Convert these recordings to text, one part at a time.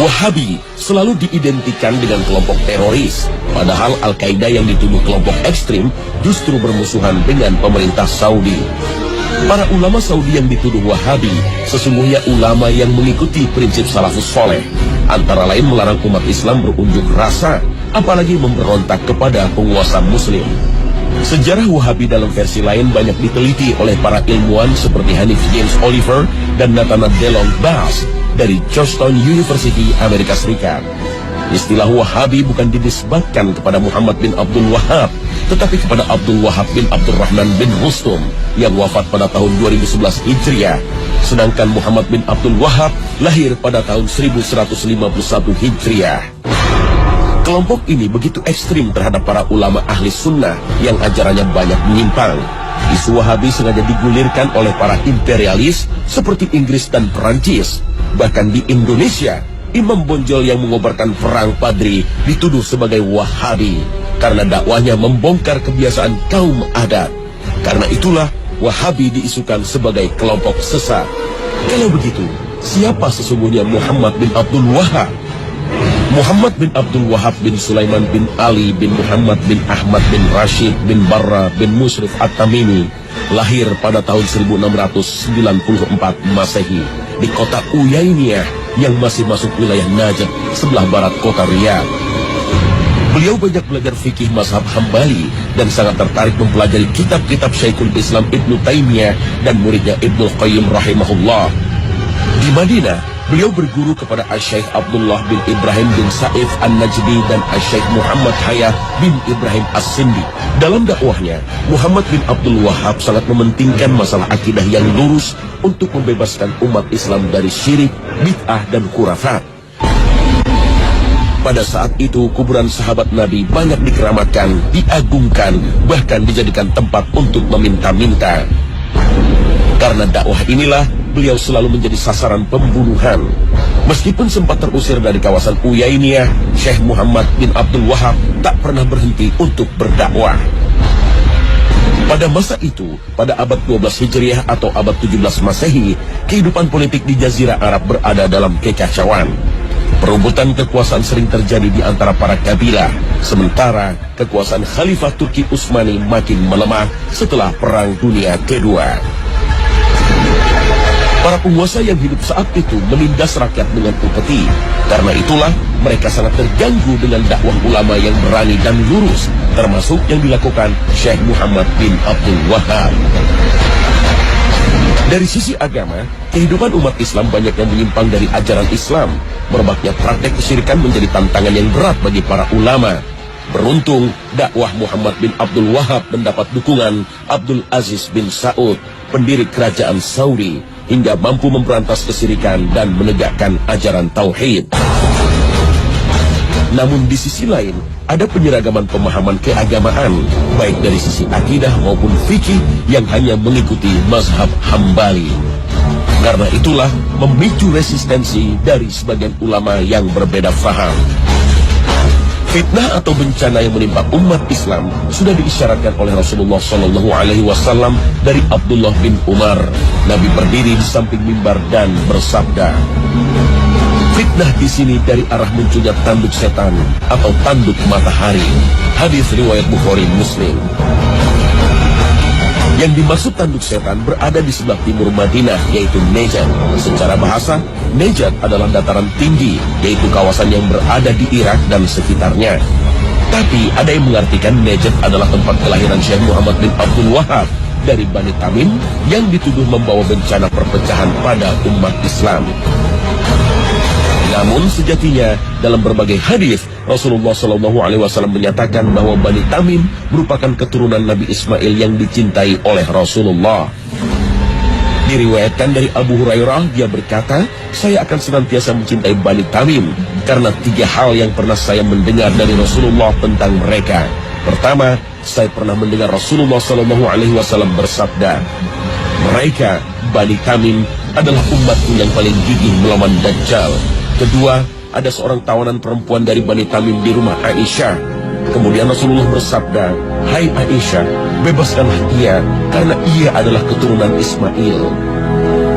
Wahabi selalu diidentikan dengan kelompok teroris, padahal Al-Qaeda yang dituduh kelompok ekstrim justru bermusuhan dengan pemerintah Saudi. Para ulama Saudi yang dituduh Wahabi sesungguhnya ulama yang mengikuti prinsip salafus soleh, antara lain melarang umat Islam berunjuk rasa, apalagi memberontak kepada penguasa muslim. Sejarah Wahabi dalam versi lain banyak diteliti oleh para ilmuwan seperti Hanif James Oliver dan Nathanael Delon Bass dari Georgetown University, Amerika Serikat. Istilah Wahabi bukan dinisbatkan kepada Muhammad bin Abdul Wahab, tetapi kepada Abdul Wahab bin Abdurrahman bin Rustum yang wafat pada tahun 2011 Hijriah. Sedangkan Muhammad bin Abdul Wahab lahir pada tahun 1151 Hijriah. Kelompok ini begitu ekstrim terhadap para ulama ahli sunnah yang ajarannya banyak menyimpang. Isu Wahabi sengaja digulirkan oleh para imperialis seperti Inggris dan Perancis. Bahkan di Indonesia, imam bonjol yang mengobarkan perang Padri dituduh sebagai Wahabi karena dakwahnya membongkar kebiasaan kaum adat. Karena itulah Wahabi diisukan sebagai kelompok sesat. Kalau begitu, siapa sesungguhnya Muhammad bin Abdul Wahab? Muhammad bin Abdul Wahab bin Sulaiman bin Ali bin Muhammad bin Ahmad bin Rashid bin Barra bin Musrif At-Tamimi lahir pada tahun 1694 Masehi di kota Uyainiyah yang masih masuk wilayah Najd sebelah barat kota Riyadh. Beliau banyak belajar fikih mazhab Hambali dan sangat tertarik mempelajari kitab-kitab Syekhul Islam Ibnu Taimiyah dan muridnya Ibnu Qayyim rahimahullah. Di Madinah, beliau berguru kepada Asy-Syaikh Abdullah bin Ibrahim bin Saif An-Najdi dan Asy-Syaikh Muhammad Hayah bin Ibrahim As-Sindi. Dalam dakwahnya, Muhammad bin Abdul Wahab sangat mementingkan masalah akidah yang lurus untuk membebaskan umat Islam dari syirik, bid'ah, dan khurafat. Pada saat itu, kuburan sahabat Nabi banyak dikeramatkan, diagungkan, bahkan dijadikan tempat untuk meminta-minta. Karena dakwah inilah, beliau selalu menjadi sasaran pembunuhan. Meskipun sempat terusir dari kawasan Uyainiyah, Syekh Muhammad bin Abdul Wahab tak pernah berhenti untuk berdakwah. Pada masa itu, pada abad 12 Hijriah atau abad 17 Masehi, kehidupan politik di Jazirah Arab berada dalam kekacauan. Perebutan kekuasaan sering terjadi di antara para kabilah, sementara kekuasaan Khalifah Turki Utsmani makin melemah setelah Perang Dunia Kedua. Para penguasa yang hidup saat itu menindas rakyat dengan upeti. Karena itulah mereka sangat terganggu dengan dakwah ulama yang berani dan lurus, termasuk yang dilakukan Syekh Muhammad bin Abdul Wahab. Dari sisi agama, kehidupan umat Islam banyak yang menyimpang dari ajaran Islam. Merebaknya praktek kesyirikan menjadi tantangan yang berat bagi para ulama. Beruntung, dakwah Muhammad bin Abdul Wahab mendapat dukungan Abdul Aziz bin Saud, pendiri kerajaan Saudi, hingga mampu memberantas kesyirikan dan menegakkan ajaran tauhid. Namun di sisi lain, ada penyeragaman pemahaman keagamaan, baik dari sisi akidah maupun fikih yang hanya mengikuti mazhab Hambali. Karena itulah memicu resistensi dari sebagian ulama yang berbeda faham. Fitnah atau bencana yang menimpa umat Islam sudah diisyaratkan oleh Rasulullah SAW dari Abdullah bin Umar. Nabi berdiri di samping mimbar dan bersabda, fitnah di sini dari arah munculnya tanduk setan atau tanduk matahari. Hadis riwayat Bukhari Muslim. Yang dimaksud tanduk setan berada di sebelah timur Madinah, yaitu Najd. Secara bahasa, Najd adalah dataran tinggi, yaitu kawasan yang berada di Irak dan sekitarnya. Tapi ada yang mengartikan Najd adalah tempat kelahiran Syekh Muhammad bin Abdul Wahab dari Bani Tamim yang dituduh membawa bencana perpecahan pada umat Islam. Namun sejatinya dalam berbagai hadis Rasulullah SAW menyatakan bahwa Bani Tamim merupakan keturunan Nabi Ismail yang dicintai oleh Rasulullah. Diriwayatkan dari Abu Hurairah, dia berkata, saya akan senantiasa mencintai Bani Tamim karena 3 hal yang pernah saya mendengar dari Rasulullah tentang mereka. Pertama, saya pernah mendengar Rasulullah SAW bersabda, mereka Bani Tamim adalah umatku yang paling gigih melawan Dajjal. Kedua, ada seorang tawanan perempuan dari Bani Tamim di rumah Aisyah. Kemudian Rasulullah bersabda, hai Aisyah, bebaskanlah ia karena ia adalah keturunan Ismail.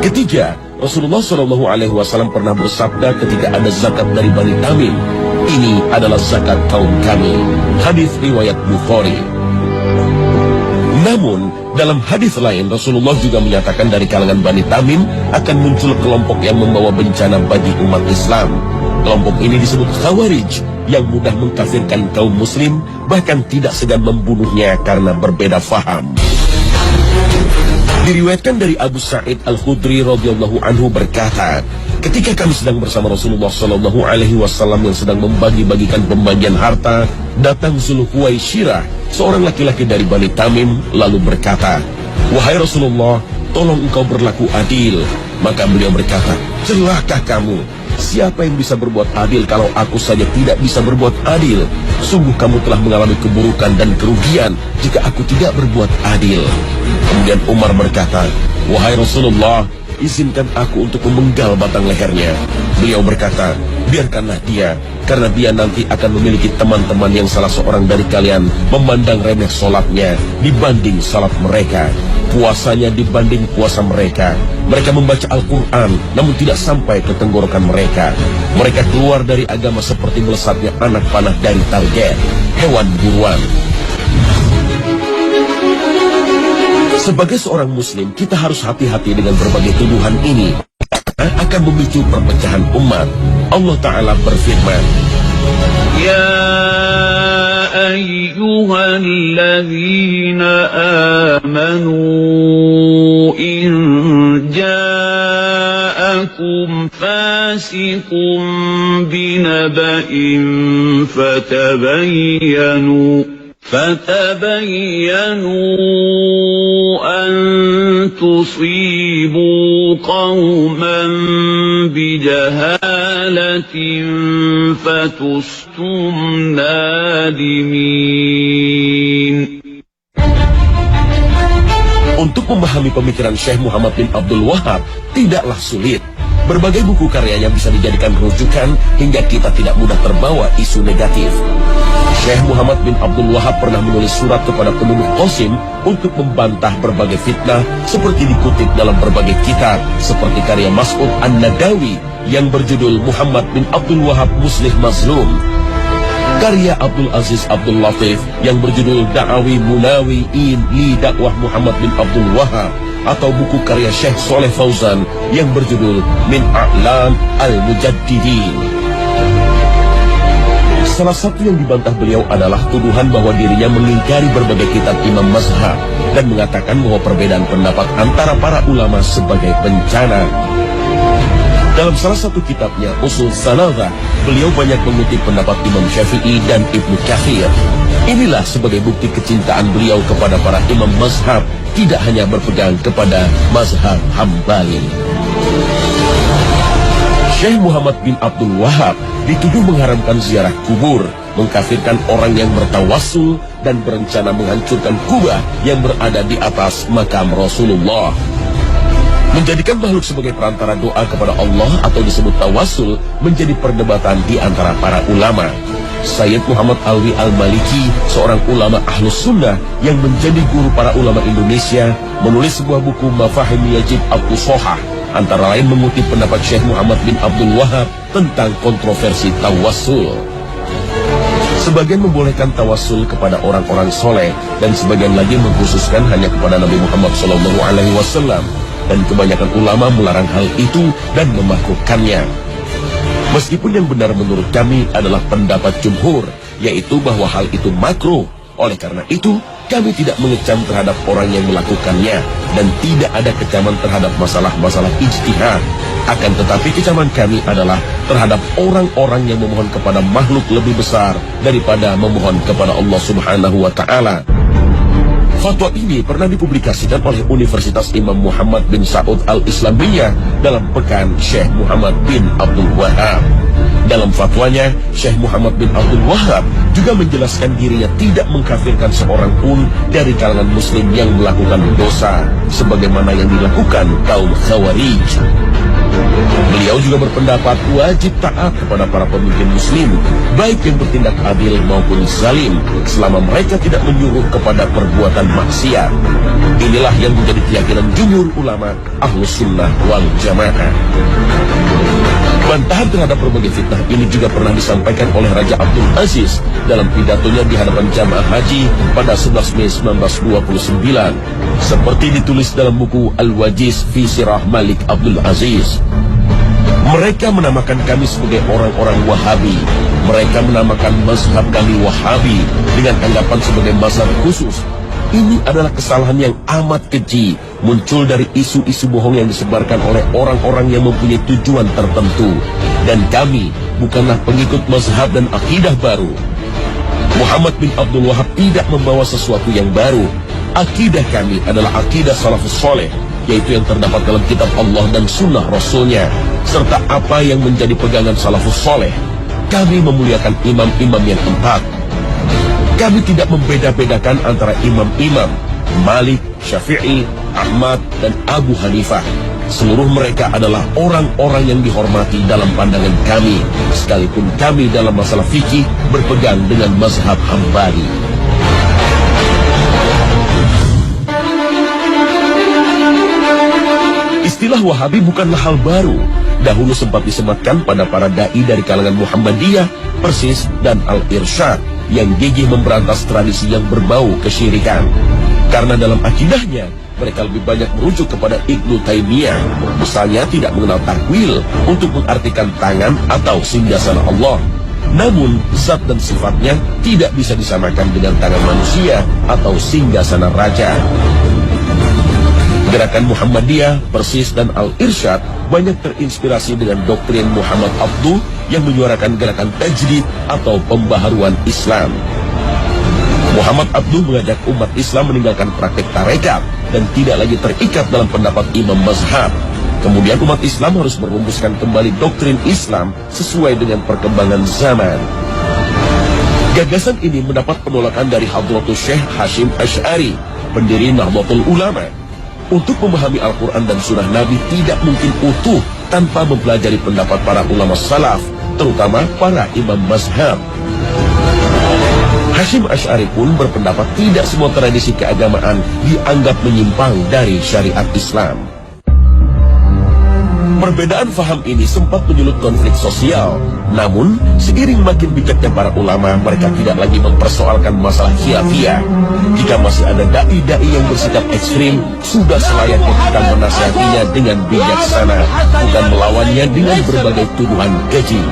Ketiga, Rasulullah SAW pernah bersabda ketika ada zakat dari Bani Tamim, ini adalah zakat kaum kami. Hadis riwayat Bukhari. Namun, dalam hadis lain Rasulullah juga menyatakan dari kalangan Bani Tamim akan muncul kelompok yang membawa bencana bagi umat Islam. Kelompok ini disebut Khawarij, yang mudah mengkafirkan kaum muslim, bahkan tidak segan membunuhnya karena berbeda faham. Diriwayatkan dari Abu Sa'id Al-Khudri radhiyallahu anhu berkata, ketika kami sedang bersama Rasulullah SAW yang sedang membagi-bagikan pembagian harta, datang Zulhuwaisyrah, seorang laki-laki dari Bani Tamim, lalu berkata, wahai Rasulullah, tolong engkau berlaku adil. Maka beliau berkata, celaka kamu. Siapa yang bisa berbuat adil kalau aku saja tidak bisa berbuat adil? Sungguh kamu telah mengalami keburukan dan kerugian jika aku tidak berbuat adil. Kemudian Umar berkata, wahai Rasulullah, izinkan aku untuk memenggal batang lehernya. Beliau berkata, biarkanlah dia, karena dia nanti akan memiliki teman-teman yang salah seorang dari kalian memandang remeh sholatnya dibanding salat mereka, puasanya dibanding puasa mereka. Mereka membaca Al-Quran, namun tidak sampai ke tenggorokan mereka. Mereka keluar dari agama seperti melesatnya anak panah dari target, hewan buruan. Sebagai seorang muslim, kita harus hati-hati dengan berbagai tuduhan ini. Akan memicu perpecahan umat. Allah Ta'ala berfirman, Ya ayyuhalladzina amanu in ja'akum fasiqun binaba'in فتبينوا أن تصيبوا قوما بجهالة فتصبحوا نادمين. Untuk memahami pemikiran Syekh Muhammad bin Abdul Wahab tidaklah sulit. Berbagai buku karyanya bisa dijadikan rujukan hingga kita tidak mudah terbawa isu negatif. Syekh Muhammad bin Abdul Wahab pernah menulis surat kepada penduduk Qasim untuk membantah berbagai fitnah seperti dikutip dalam berbagai kitab seperti karya Mas'ud An-Nadawi yang berjudul Muhammad bin Abdul Wahab Muslih Mazlum, karya Abdul Aziz Abdul Latif yang berjudul Da'awi Munawi'in li Dakwah Muhammad bin Abdul Wahab, atau buku karya Syekh Soleh Fauzan yang berjudul Min A'lam Al-Mujaddidin. Salah satu yang dibantah beliau adalah tuduhan bahwa dirinya mengingkari berbagai kitab imam mazhab dan mengatakan bahwa perbedaan pendapat antara para ulama sebagai bencana. Dalam salah satu kitabnya, Usul Salathah, beliau banyak mengutip pendapat Imam Syafi'i dan Ibnu Katsir. Inilah sebagai bukti kecintaan beliau kepada para imam mazhab, tidak hanya berpegang kepada mazhab Hambali. Syekh Muhammad bin Abdul Wahab dituduh mengharamkan ziarah kubur, mengkafirkan orang yang bertawassul, dan berencana menghancurkan kubah yang berada di atas makam Rasulullah. Menjadikan makhluk sebagai perantara doa kepada Allah atau disebut tawassul menjadi perdebatan di antara para ulama. Sayyid Muhammad Alwi Al-Maliki, seorang ulama Ahlus Sunnah yang menjadi guru para ulama Indonesia, menulis sebuah buku Mafahim Yajib Al-Usohah, antara lain mengutip pendapat Syekh Muhammad bin Abdul Wahab tentang kontroversi tawassul. Sebagian membolehkan tawassul kepada orang-orang soleh, dan sebagian lagi mengkhususkan hanya kepada Nabi Muhammad SAW. Dan kebanyakan ulama melarang hal itu dan memakruhkannya. Meskipun yang benar menurut kami adalah pendapat jumhur, yaitu bahwa hal itu makruh. Oleh karena itu, kami tidak mengecam terhadap orang yang melakukannya, dan tidak ada kecaman terhadap masalah-masalah ijtihad. Akan tetapi kecaman kami adalah terhadap orang-orang yang memohon kepada makhluk lebih besar daripada memohon kepada Allah Subhanahu wa Ta'ala. Fatwa ini pernah dipublikasikan oleh Universitas Imam Muhammad bin Saud Al-Islamiyah dalam Pekan Syekh Muhammad bin Abdul Wahab. Dalam fatwanya, Syekh Muhammad bin Abdul Wahab juga menjelaskan dirinya tidak mengkafirkan seorang pun dari kalangan muslim yang melakukan dosa, sebagaimana yang dilakukan kaum Khawarij. Beliau Beliau juga berpendapat wajib taat kepada para pemimpin muslim, baik yang bertindak adil maupun zalim, selama mereka tidak menyuruh kepada perbuatan maksiat. Inilah yang menjadi keyakinan jumhur ulama Ahlus Sunnah wal Jamaah. Bantahan terhadap berbagai fitnah ini juga pernah disampaikan oleh Raja Abdul Aziz dalam pidatonya di hadapan jamaah haji pada 11 Mei 1929, seperti ditulis dalam buku Al-Wajiz fi Sirah Malik Abdul Aziz. Mereka menamakan kami sebagai orang-orang Wahabi. Mereka menamakan mazhab kami Wahabi dengan anggapan sebagai mazhab khusus. Ini adalah kesalahan yang amat keji, muncul dari isu-isu bohong yang disebarkan oleh orang-orang yang mempunyai tujuan tertentu. Dan kami bukanlah pengikut mazhab dan akidah baru. Muhammad bin Abdul Wahab tidak membawa sesuatu yang baru. Akidah kami adalah akidah salafus soleh, yaitu yang terdapat dalam kitab Allah dan sunnah Rasulnya, serta apa yang menjadi pegangan salafus soleh. Kami memuliakan imam-imam yang empat. Kami tidak membeda-bedakan antara imam-imam Malik, Syafi'i, Ahmad, dan Abu Hanifah. Seluruh mereka adalah orang-orang yang dihormati dalam pandangan kami, sekalipun kami dalam masalah fikih berpegang dengan mazhab Hambali. Istilah Wahabi bukanlah hal baru. Dahulu sempat disematkan pada para da'i dari kalangan Muhammadiyah, Persis, dan Al-Irsyad yang gigih memberantas tradisi yang berbau kesyirikan. Karena dalam akidahnya, mereka lebih banyak merujuk kepada Ibnu Taimiyah. Misalnya tidak mengenal takwil untuk mengartikan tangan atau singgasana Allah. Namun, zat dan sifatnya tidak bisa disamakan dengan tangan manusia atau singgasana raja. Gerakan Muhammadiyah, Persis, dan Al-Irsyad banyak terinspirasi dengan doktrin Muhammad Abduh yang menyuarakan gerakan tajdid atau pembaharuan Islam. Muhammad Abduh mengajak umat Islam meninggalkan praktek tarekat dan tidak lagi terikat dalam pendapat imam mazhab. Kemudian umat Islam harus merumuskan kembali doktrin Islam sesuai dengan perkembangan zaman. Gagasan ini mendapat penolakan dari Hadratus Syekh Hashim Asy'ari, pendiri Nahdlatul Ulama. Untuk memahami Al-Quran dan Sunnah Nabi tidak mungkin utuh tanpa mempelajari pendapat para ulama salaf, terutama para imam mazhab. Hashim Asy'ari pun berpendapat tidak semua tradisi keagamaan dianggap menyimpang dari syariat Islam. Perbedaan faham ini sempat menyulut konflik sosial. Namun, seiring makin bijaknya para ulama, mereka tidak lagi mempersoalkan masalah khilafiyah. Jika masih ada da'i-da'i yang bersikap ekstrim, sudah selayaknya kita menasihatinya dengan bijaksana, bukan melawannya dengan berbagai tuduhan keji.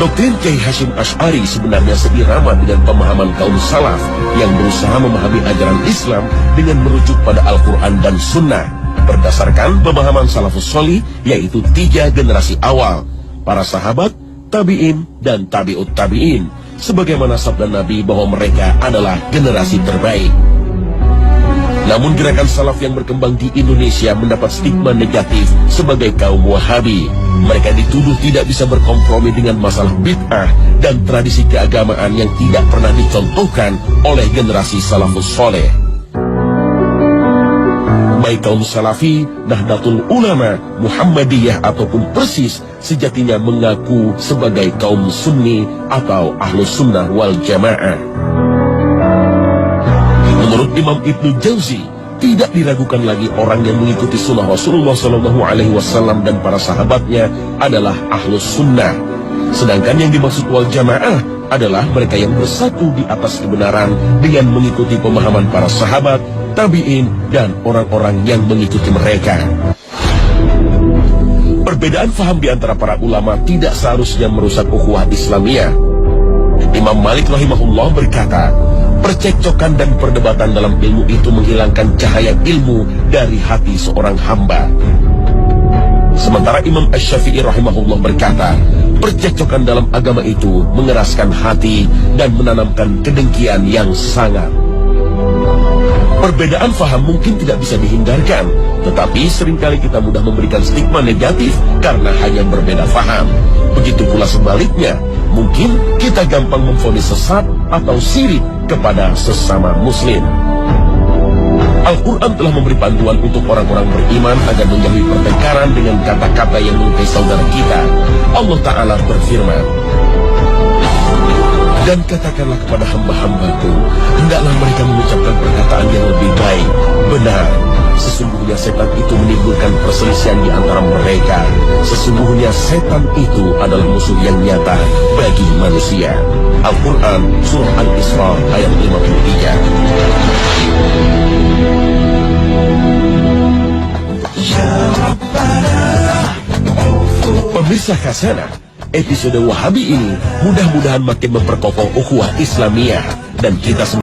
Doktrin Kiai Hashim Asy'ari sebenarnya seirama dengan pemahaman kaum salaf yang berusaha memahami ajaran Islam dengan merujuk pada Al-Quran dan Sunnah. Berdasarkan pemahaman salafus sholih, yaitu 3 generasi awal, para sahabat, tabi'in, dan tabi'ut tabi'in, sebagaimana sabda Nabi bahwa mereka adalah generasi terbaik. Namun gerakan salaf yang berkembang di Indonesia mendapat stigma negatif sebagai kaum Wahabi. Mereka dituduh tidak bisa berkompromi dengan masalah bid'ah dan tradisi keagamaan yang tidak pernah dicontohkan oleh generasi salafus soleh. Baik kaum Salafi, Nahdlatul Ulama, Muhammadiyah ataupun Persis sejatinya mengaku sebagai kaum Sunni atau Ahlus Sunnah wal Jamaah. Menurut Imam Ibnu Jauzi, tidak diragukan lagi orang yang mengikuti sunnah Rasulullah SAW dan para sahabatnya adalah Ahlus Sunnah. Sedangkan yang dimaksud wal Jamaah adalah mereka yang bersatu di atas kebenaran dengan mengikuti pemahaman para sahabat, tabi'in, dan orang-orang yang mengikuti mereka. Perbedaan faham di antara para ulama tidak seharusnya merusak ukhuwah Islamiyah. Imam Malik rahimahullah berkata, percekcokan dan perdebatan dalam ilmu itu menghilangkan cahaya ilmu dari hati seorang hamba. Sementara Imam Asy-Syafi'i rahimahullah berkata, percekcokan dalam agama itu mengeraskan hati dan menanamkan kedengkian yang sangat. Perbedaan faham mungkin tidak bisa dihindarkan, tetapi seringkali kita mudah memberikan stigma negatif karena hanya berbeda faham. Begitu pula sebaliknya, mungkin kita gampang memvonis sesat atau sirik kepada sesama muslim. Al-Quran telah memberi panduan untuk orang-orang beriman agar menjauhi pertengkaran dengan kata-kata yang melukai saudara kita. Allah Ta'ala berfirman, dan katakanlah kepada hamba-hambaku, hendaklah mereka mengucapkan perkataan yang lebih baik. Benar, sesungguhnya setan itu menimbulkan perselisihan di antara mereka. Sesungguhnya setan itu adalah musuh yang nyata bagi manusia. Al-Quran Surah Al-Isra ayat 53. Pemirsa Khazanah, episode Wahabi ini mudah-mudahan makin memperkokoh ukhuwah Islamiyah dan kita semua